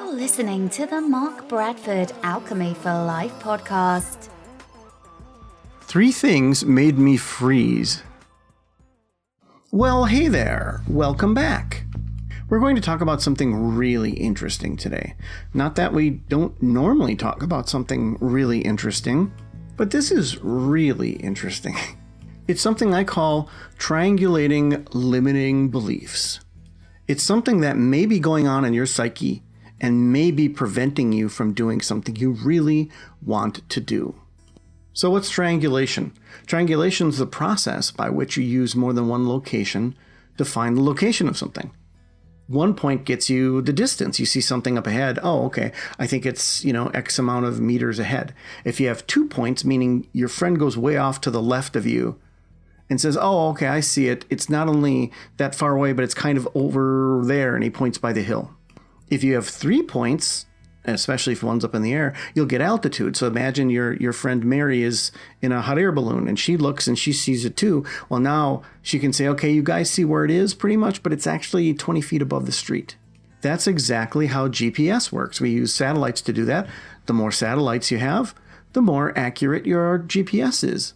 You're listening to the Mark Bradford Alchemy for Life podcast. 3 things made me freeze. Well, hey there. Welcome back. We're going to talk about something really interesting today. Not that we don't normally talk about something really interesting, but this is really interesting. It's something I call triangulating limiting beliefs. It's something that may be going on in your psyche and may be preventing you from doing something you really want to do. So what's triangulation? Triangulation is the process by which you use more than one location to find the location of something. One point gets you the distance. You see something up ahead. Oh, okay. I think it's, X amount of meters ahead. If you have 2 points, meaning your friend goes way off to the left of you and says, oh, okay, I see it. It's not only that far away, but it's kind of over there. And he points by the hill. If you have 3 points, especially if one's up in the air, you'll get altitude. So imagine your friend Mary is in a hot air balloon and she looks and she sees it too. Well, now she can say, okay, you guys see where it is pretty much, but it's actually 20 feet above the street. That's exactly how GPS works. We use satellites to do that. The more satellites you have, the more accurate your GPS is.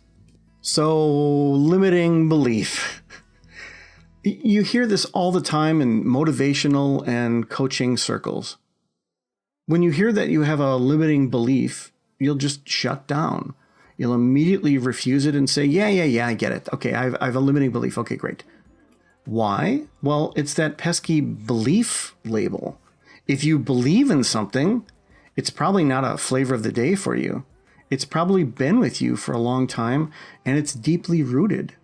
So limiting belief. You hear this all the time in motivational and coaching circles. When you hear that you have a limiting belief, you'll just shut down. You'll immediately refuse it and say, yeah, I get it. Okay, I have a limiting belief. Okay, great. Why? Well, it's that pesky belief label. If you believe in something, it's probably not a flavor of the day for you. It's probably been with you for a long time, and it's deeply rooted.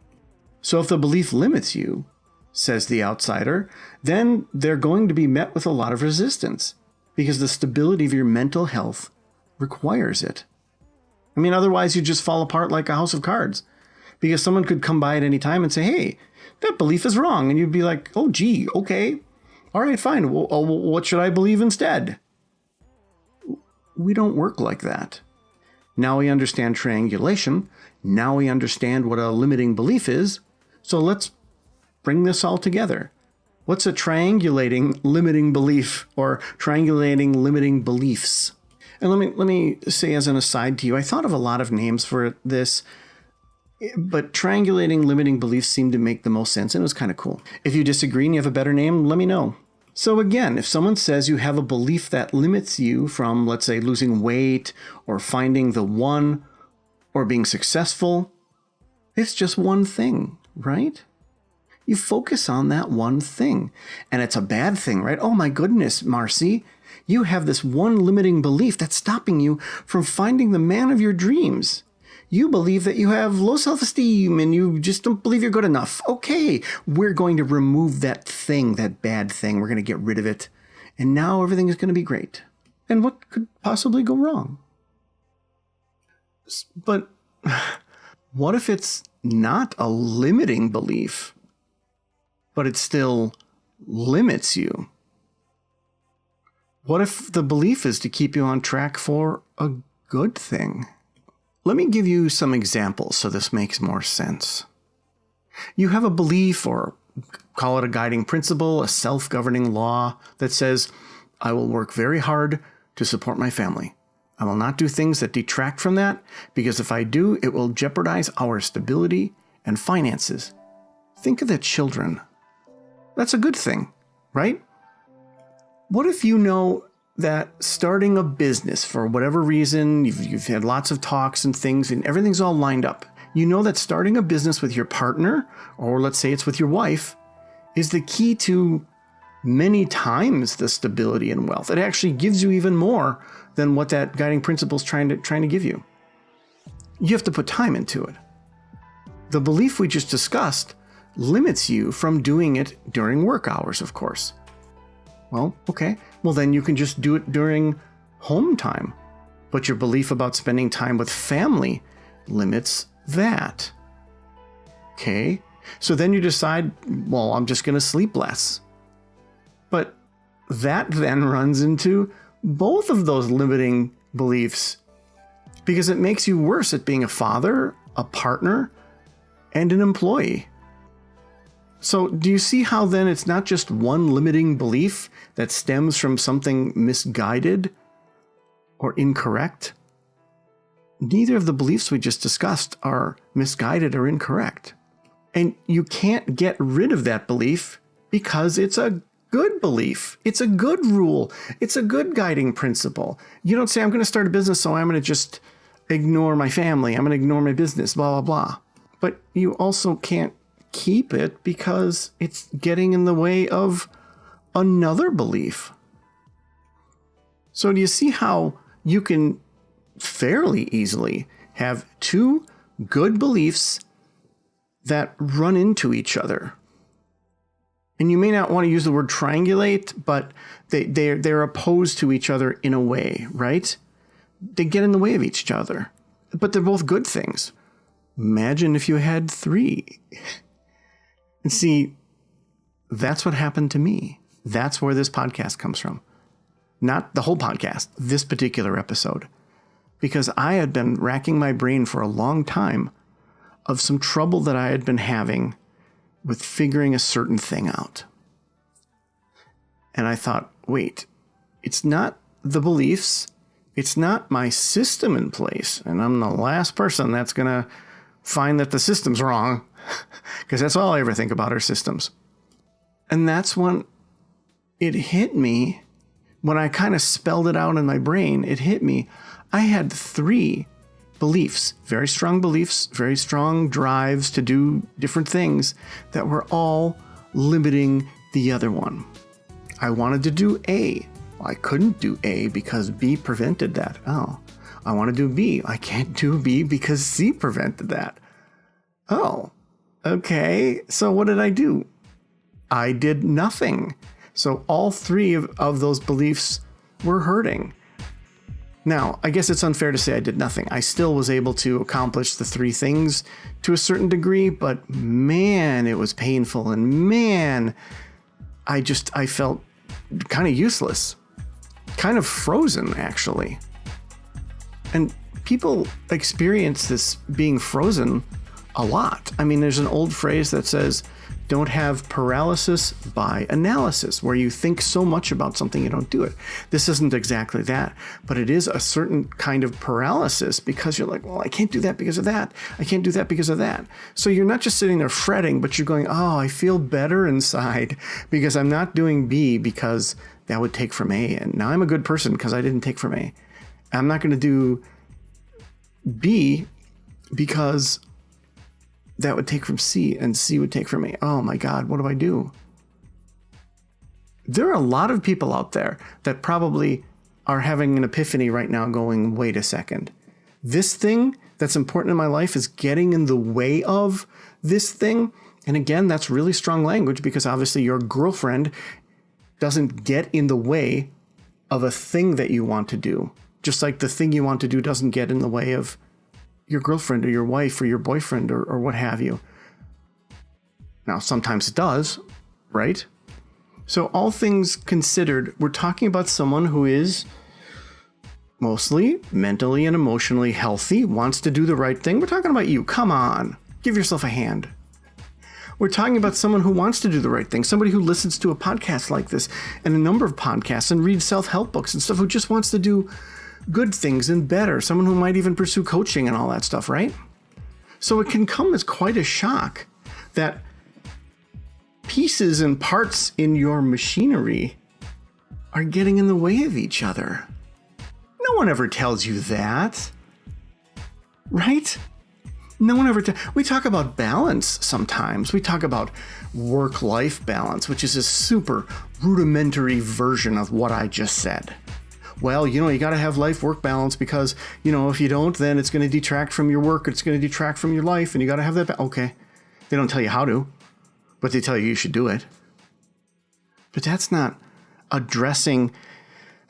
So if the belief limits you, says the outsider, then they're going to be met with a lot of resistance because the stability of your mental health requires it. I mean, otherwise you just fall apart like a house of cards because someone could come by at any time and say, hey, that belief is wrong. And you'd be like, oh, gee, okay. All right, fine. Well, what should I believe instead? We don't work like that. Now we understand triangulation. Now we understand what a limiting belief is. So let's bring this all together. What's a triangulating limiting belief or triangulating limiting beliefs? And let me say as an aside to you, I thought of a lot of names for this, but triangulating limiting beliefs seemed to make the most sense and it was kind of cool. If you disagree and you have a better name, let me know. So again, if someone says you have a belief that limits you from, let's say, losing weight or finding the one or being successful, it's just one thing, right? You focus on that one thing. And it's a bad thing, right? Oh my goodness, Marcy, you have this one limiting belief that's stopping you from finding the man of your dreams. You believe that you have low self-esteem and you just don't believe you're good enough. Okay, we're going to remove that thing, that bad thing. We're going to get rid of it. And now everything is going to be great. And what could possibly go wrong? But what if it's not a limiting belief, but it still limits you? What if the belief is to keep you on track for a good thing? Let me give you some examples so this makes more sense. You have a belief, or call it a guiding principle, a self-governing law that says, I will work very hard to support my family. I will not do things that detract from that, because if I do, it will jeopardize our stability and finances. Think of the children. That's a good thing, right? What if you know that starting a business, for whatever reason, you've had lots of talks and things and everything's all lined up. You know that starting a business with your partner, or let's say it's with your wife, is the key to many times the stability and wealth. It actually gives you even more than what that guiding principle is trying to give you. You have to put time into it. The belief we just discussed limits you from doing it during work hours, of course. Well, okay. Well, then you can just do it during home time. But your belief about spending time with family limits that. Okay. So then you decide, well, I'm just going to sleep less. But that then runs into both of those limiting beliefs because it makes you worse at being a father, a partner, and an employee. So do you see how then it's not just one limiting belief that stems from something misguided or incorrect? Neither of the beliefs we just discussed are misguided or incorrect. And you can't get rid of that belief because it's a good belief. It's a good rule. It's a good guiding principle. You don't say, I'm going to start a business, so I'm going to just ignore my family. I'm going to ignore my business, blah, blah, blah. But you also can't keep it because it's getting in the way of another belief. So do you see how you can fairly easily have two good beliefs that run into each other? And you may not want to use the word triangulate, but they're opposed to each other in a way, right? They get in the way of each other, but they're both good things. Imagine if you had three. And see, that's what happened to me. That's where this podcast comes from. Not the whole podcast, this particular episode. Because I had been racking my brain for a long time of some trouble that I had been having with figuring a certain thing out. And I thought, wait, it's not the beliefs, it's not my system in place. And I'm the last person that's going to find that the system's wrong, because that's all I ever think about are systems. And that's when it hit me, when I kind of spelled it out in my brain, it hit me. I had three beliefs, very strong drives to do different things that were all limiting the other one. I wanted to do A. Well, I couldn't do A because B prevented that. Oh, I want to do B. I can't do B because C prevented that. Oh, okay. So what did I do? I did nothing. So all three of those beliefs were hurting. Now, I guess it's unfair to say I did nothing. I still was able to accomplish the three things to a certain degree, but man, it was painful. And man, I felt kind of useless, kind of frozen, actually. And people experience this being frozen a lot. I mean, there's an old phrase that says, don't have paralysis by analysis, where you think so much about something you don't do it. This isn't exactly that, but it is a certain kind of paralysis because you're like, well, I can't do that because of that. I can't do that because of that. So you're not just sitting there fretting, but you're going, oh, I feel better inside because I'm not doing B because that would take from A. And now I'm a good person because I didn't take from A. I'm not going to do B because that would take from C and C would take from A. Oh my God, what do I do? There are a lot of people out there that probably are having an epiphany right now going, wait a second. This thing that's important in my life is getting in the way of this thing. And again, that's really strong language because obviously your girlfriend doesn't get in the way of a thing that you want to do. Just like the thing you want to do doesn't get in the way of your girlfriend or your wife or your boyfriend or what have you. Now, sometimes it does, right? So all things considered, we're talking about someone who is mostly mentally and emotionally healthy, wants to do the right thing. We're talking about you. Come on, give yourself a hand. We're talking about someone who wants to do the right thing, somebody who listens to a podcast like this and a number of podcasts and reads self-help books and stuff, who just wants to do good things and better, someone who might even pursue coaching and all that stuff, right? So it can come as quite a shock that pieces and parts in your machinery are getting in the way of each other. No one ever tells you that, right? No one ever. We talk about balance sometimes. We talk about work-life balance, which is a super rudimentary version of what I just said. Well, you got to have life-work balance because, if you don't, then it's going to detract from your work. It's going to detract from your life, and you got to have that. Okay. They don't tell you how to, but they tell you should do it. But that's not addressing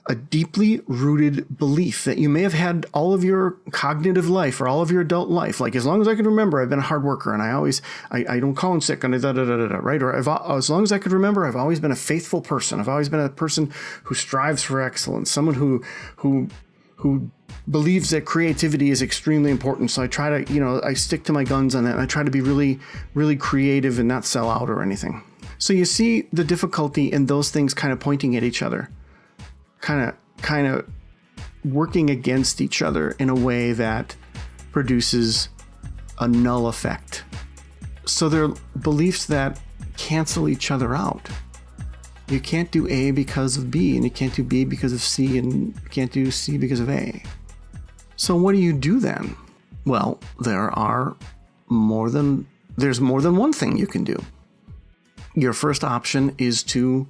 a deeply rooted belief that you may have had all of your cognitive life or all of your adult life. Like, as long as I can remember, I've been a hard worker and I don't call in sick and right? Or as long as I could remember, I've always been a faithful person. I've always been a person who strives for excellence, someone who who believes that creativity is extremely important. So I try to, I stick to my guns on that. And I try to be really, really creative and not sell out or anything. So you see the difficulty in those things kind of pointing at each other, kind of working against each other in a way that produces a null effect. So they're beliefs that cancel each other out. You can't do A because of B, and you can't do B because of C, and you can't do C because of A. So what do you do then? Well, there's more than one thing you can do. Your first option is to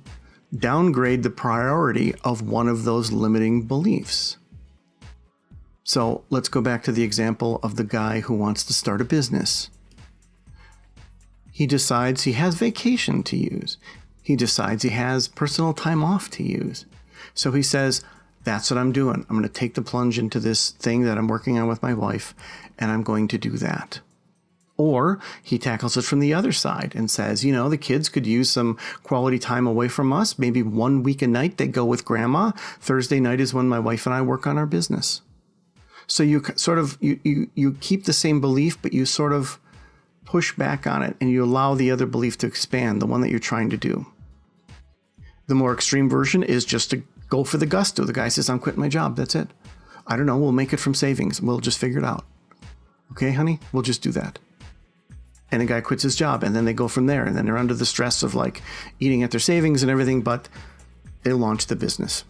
downgrade the priority of one of those limiting beliefs. So let's go back to the example of the guy who wants to start a business. He decides he has vacation to use. He decides he has personal time off to use. So he says, that's what I'm doing. I'm going to take the plunge into this thing that I'm working on with my wife, and I'm going to do that. Or he tackles it from the other side and says, the kids could use some quality time away from us. Maybe 1 week a night they go with grandma. Thursday night is when my wife and I work on our business. So you sort of, you keep the same belief, but you sort of push back on it and you allow the other belief to expand, the one that you're trying to do. The more extreme version is just to go for the gusto. The guy says, I'm quitting my job. That's it. I don't know. We'll make it from savings. We'll just figure it out. Okay, honey, we'll just do that. And the guy quits his job, and then they go from there. And then they're under the stress of like eating at their savings and everything, but they launch the business.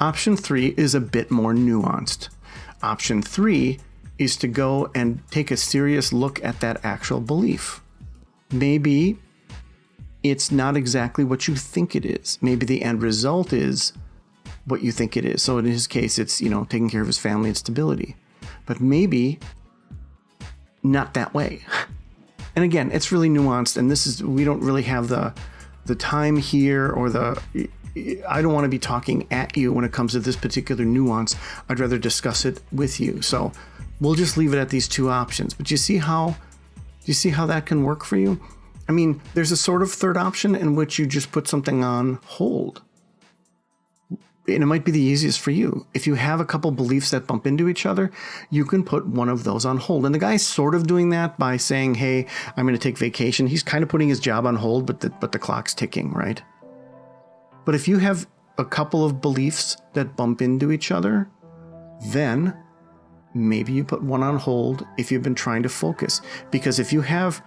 Option 3 is a bit more nuanced. Option 3 is to go and take a serious look at that actual belief. Maybe it's not exactly what you think it is. Maybe the end result is what you think it is. So in his case, it's, taking care of his family and stability. But maybe not that way. And again, it's really nuanced, and we don't really have the time here, or I don't want to be talking at you when it comes to this particular nuance. I'd rather discuss it with you. So we'll just leave it at these two options. But do you see how that can work for you? I mean, there's a sort of third option in which you just put something on hold. And it might be the easiest for you. If you have a couple beliefs that bump into each other, you can put one of those on hold. And the guy's sort of doing that by saying, hey, I'm going to take vacation. He's kind of putting his job on hold, but the clock's ticking, right? But if you have a couple of beliefs that bump into each other, then maybe you put one on hold if you've been trying to focus. Because if you have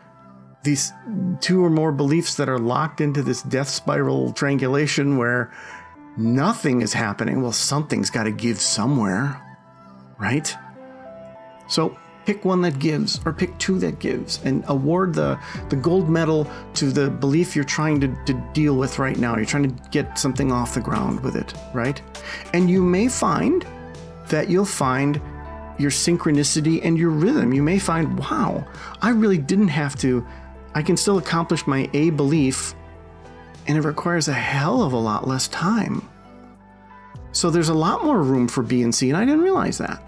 these two or more beliefs that are locked into this death spiral triangulation where nothing is happening, well, something's got to give somewhere, right? So pick one that gives, or pick two that gives, and award the gold medal to the belief you're trying to deal with right now. You're trying to get something off the ground with it, right? And you may find that you'll find your synchronicity and your rhythm. You may find, wow, I really didn't have to, I can still accomplish my A belief, and it requires a hell of a lot less time. So there's a lot more room for B and C, and I didn't realize that.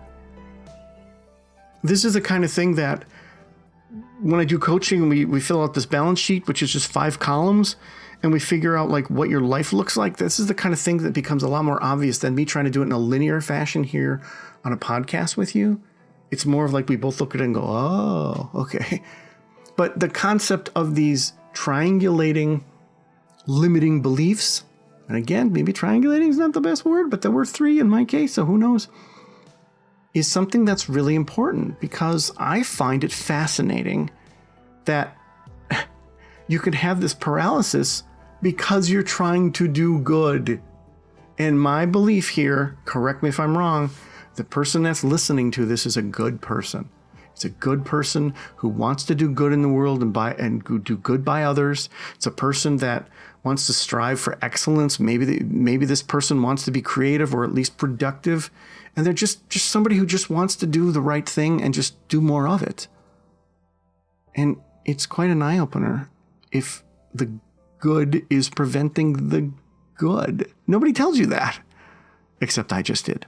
This is the kind of thing that when I do coaching, we fill out this balance sheet, which is just 5 columns, and we figure out like what your life looks like. This is the kind of thing that becomes a lot more obvious than me trying to do it in a linear fashion here on a podcast with you. It's more of like we both look at it and go, oh, okay. But the concept of these triangulating, limiting beliefs, and again, maybe triangulating is not the best word, but there were 3 in my case, so who knows, is something that's really important, because I find it fascinating that you can have this paralysis because you're trying to do good. And my belief here, correct me if I'm wrong, the person that's listening to this is a good person. It's a good person who wants to do good in the world and do good by others. It's a person that wants to strive for excellence. Maybe this person wants to be creative or at least productive. And they're just somebody who just wants to do the right thing and just do more of it. And it's quite an eye-opener if the good is preventing the good. Nobody tells you that, except I just did.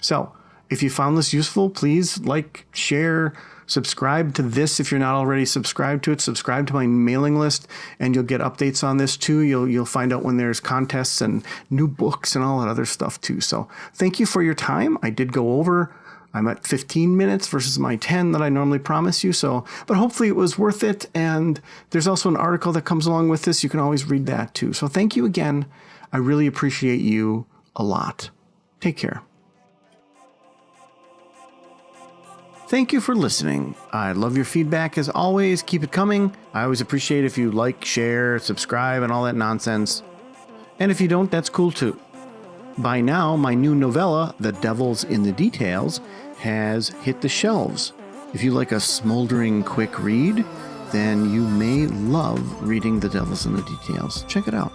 So if you found this useful, please like, share, Subscribe to this if you're not already subscribed to it. Subscribe to my mailing list, and you'll get updates on this too. You'll find out when there's contests and new books and all that other stuff too. So thank you for your time. I did go over. I'm at 15 minutes versus my 10 that I normally promise you. But hopefully it was worth it. And there's also an article that comes along with this. You can always read that too. So thank you again. I really appreciate you a lot. Take care. Thank you for listening. I love your feedback as always. Keep it coming. I always appreciate if you like, share, subscribe, and all that nonsense. And if you don't, that's cool too. By now, my new novella, The Devil's in the Details, has hit the shelves. If you like a smoldering quick read, then you may love reading The Devil's in the Details. Check it out.